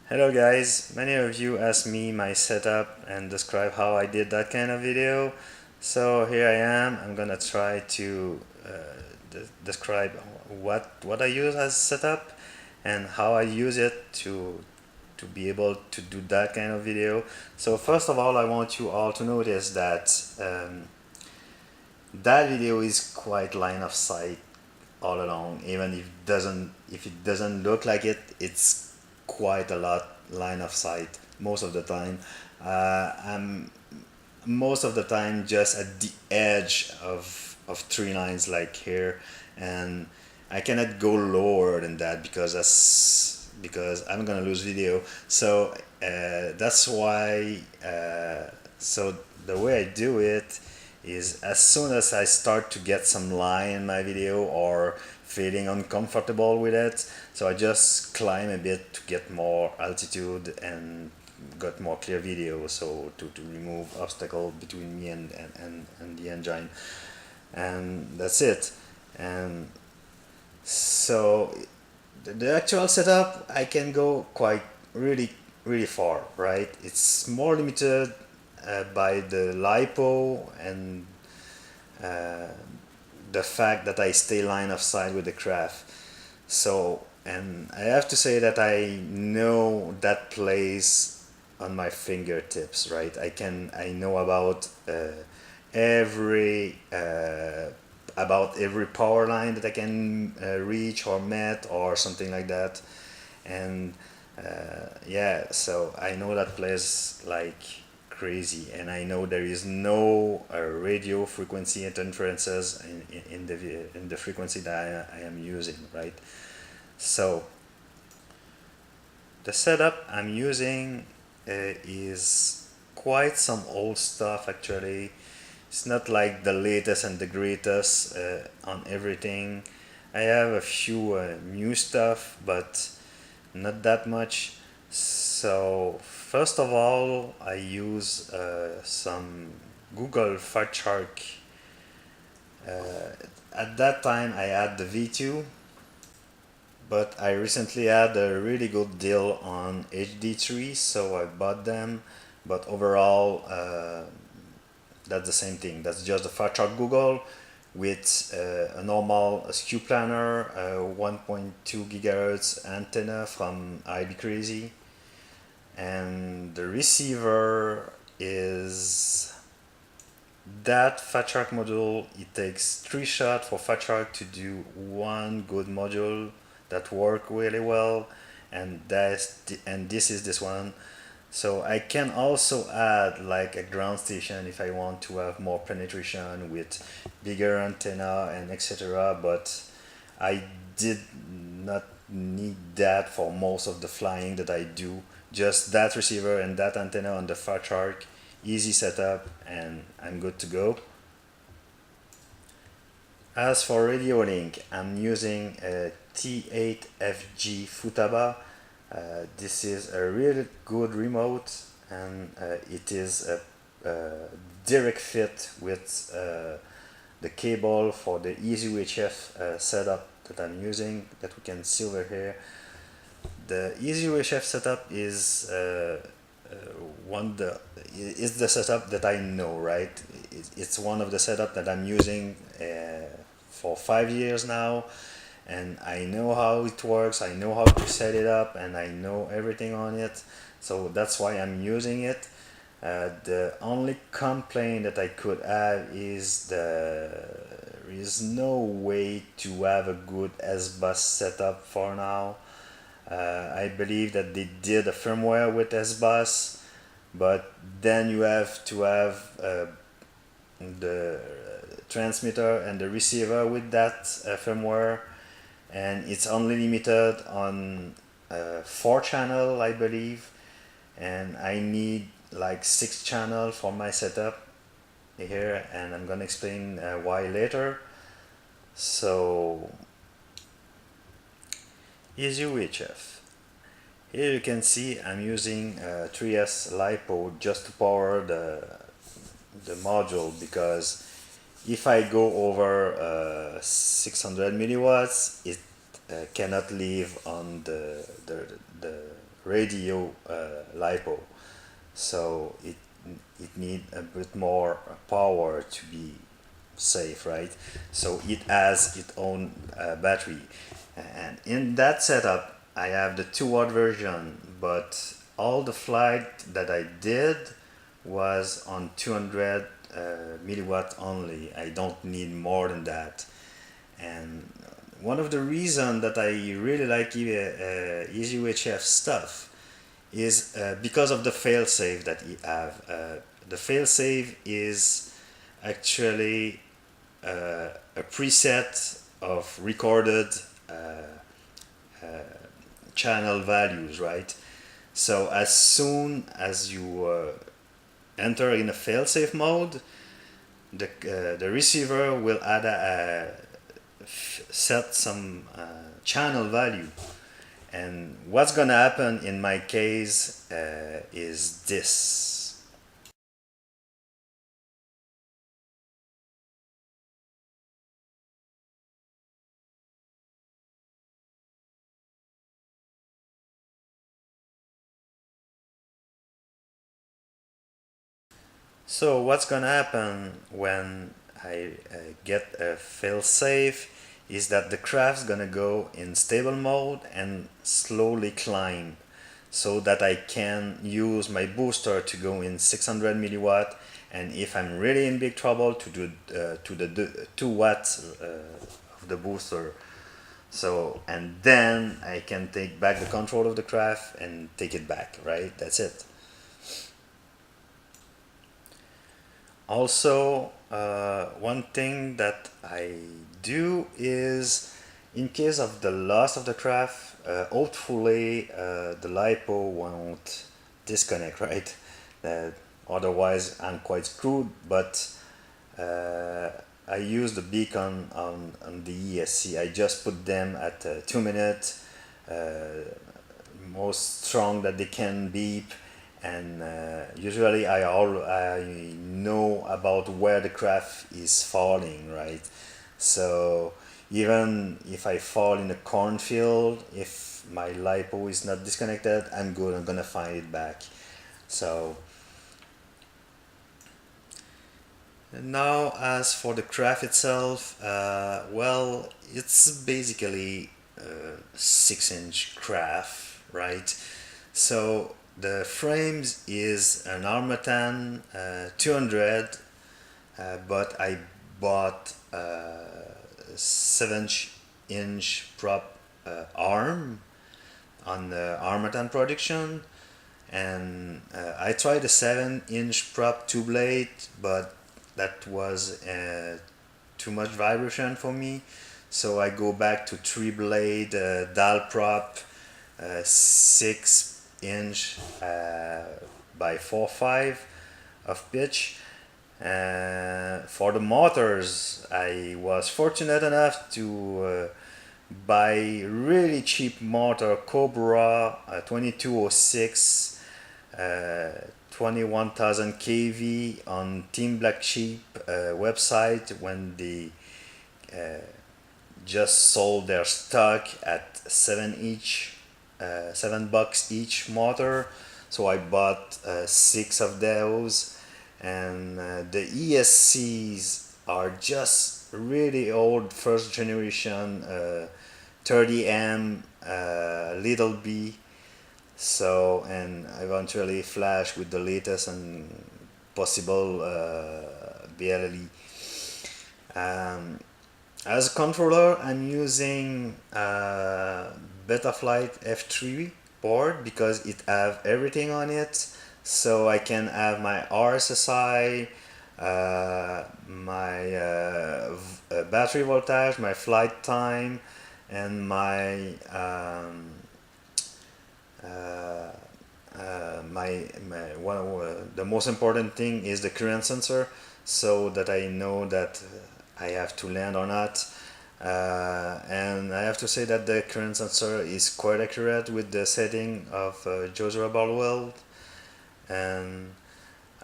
Hello guys, many of you asked me my setup and describe how I did that kind of video. So here I am, I'm gonna try to describe what I use as setup and how I use it to be able to do that kind of video. So first of all, I want you all to notice that that video is quite line of sight all along, even if it doesn't look like it, it's quite a lot line of sight most of the time. I'm most of the time just at the edge of three lines like here, and I cannot go lower than that because I'm gonna lose video. So that's why so the way I do it is as soon as I start to get some line in my video or feeling uncomfortable with it, so I just climb a bit to get more altitude and got more clear video, so to remove obstacle between me and the engine, and that's it. And so the actual setup, I can go quite really far, right? It's more limited by the lipo and uh, the fact that I stay line of sight with the craft. So, and I have to say that I know that place on my fingertips, right? I know every about every power line that I can reach or met or something like that. And yeah, so I know that place like crazy, and I know there is no radio frequency interferences in the frequency that I am using, right? So the setup I'm using is quite some old stuff actually. It's not like the latest and the greatest on everything. I have a few new stuff, but not that much. So first of all, I use some Google Fat Shark. At that time, I had the V2, but I recently had a really good deal on HD3, so I bought them. But overall, that's the same thing. That's just the Fat Shark Google with a normal skew planner, 1.2 gigahertz antenna from IB Crazy, and the receiver is that Fat Shark module. It takes 3 shots for Fat Shark to do one good module that work really well, and this is this one. So I can also add like a ground station if I want to have more penetration with bigger antenna and etc. But I did not need that for most of the flying that I do. Just that receiver and that antenna on the Fat Shark, easy setup, and I'm good to go. As for radio link, I'm using a T8FG Futaba. This is a really good remote, and it is a direct fit with the cable for the Easy UHF setup that I'm using, that we can see over here. The Easy UHF setup one the is the setup that I know, right? It's one of the setup that I'm using for 5 years now, and I know how it works. I know how to set it up, and I know everything on it. So that's why I'm using it. The only complaint that I could have is there is no way to have a good S-Bus setup for now. I believe that they did a firmware with S-Bus, but then you have to have the transmitter and the receiver with that firmware, and it's only limited on 4 channel, I believe, and I need like 6 channel for my setup here, and I'm gonna explain why later. So Easy UHF. Here you can see I'm using 3S LiPo just to power the module, because if I go over 600 milliwatts, it cannot live on the radio LiPo, so it need a bit more power to be safe, right? So it has its own battery, and in that setup, I have the 2 watt version, but all the flight that I did was on 200 milliwatt only. I don't need more than that. And one of the reasons that I really like EasyUHF stuff is because of the failsafe that you have. The failsafe is actually a preset of recorded channel values, right? So as soon as you enter in a failsafe mode, the receiver will add set some channel value. And what's gonna happen in my case is this. So what's gonna happen when I get a failsafe is that the craft's gonna go in stable mode and slowly climb, so that I can use my booster to go in 600 milliwatt, and if I'm really in big trouble to do to the 2 watts of the booster. So and then I can take back the control of the craft and take it back, right? That's it. Also, one thing that I do is, in case of the loss of the craft, hopefully the LiPo won't disconnect, right? Uh, Otherwise, I'm quite screwed. But uh, I use the beacon on the ESC. I just put them at 2 minutes, most strong that they can beep, and usually I know about where the craft is falling, right? So even if I fall in a cornfield, if my LiPo is not disconnected, I'm good. I'm gonna find it back. So now, as for the craft itself, well, it's basically 6-inch craft, right? So the frames is an Armatan 200, but I bought 7-inch prop arm on the Armatan production, and I tried a 7-inch prop 2 blade, but that was too much vibration for me. So I go back to 3 blade dial prop, 6-inch by 4.5 of pitch. For the motors, I was fortunate enough to buy really cheap motor, Cobra 2206, 21,000 kV on Team Black Sheep website when they just sold their stock at $7 each motor. So I bought 6 of those, and the ESCs are just really old first generation 30M little B. So, and eventually flash with the latest and possible BLE. um, as a controller, I'm using Betaflight F3 board because it have everything on it. So I can have my RSSI, my battery voltage, my flight time, and my the most important thing is the current sensor, so that I know that I have to land or not. And I have to say that the current sensor is quite accurate with the setting of Joshua Baldwell, and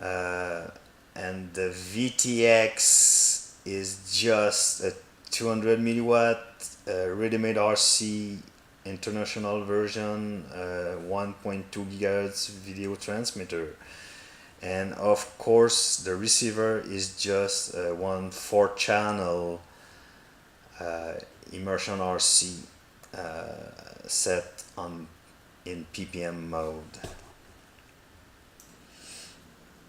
uh, and the VTX is just a 200 milliwatt ready-made RC international version, 1.2 gigahertz video transmitter. And of course the receiver is just one 4 channel immersion RC set on in PPM mode.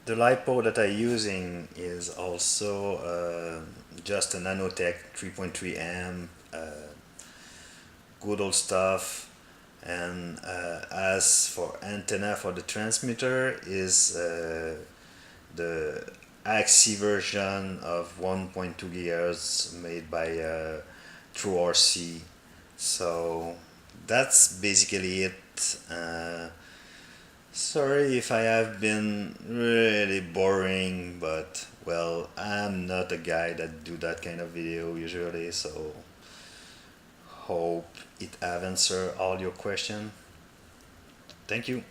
The LiPo that I'm using is also just a Nanotech 3.3 amp, good old stuff. And as for antenna for the transmitter is the AXI version of 1.2 gigahertz made by TrueRC. So that's basically it. Sorry if I have been really boring, but well, I'm not a guy that do that kind of video usually, so hope it have answered all your question. Thank you.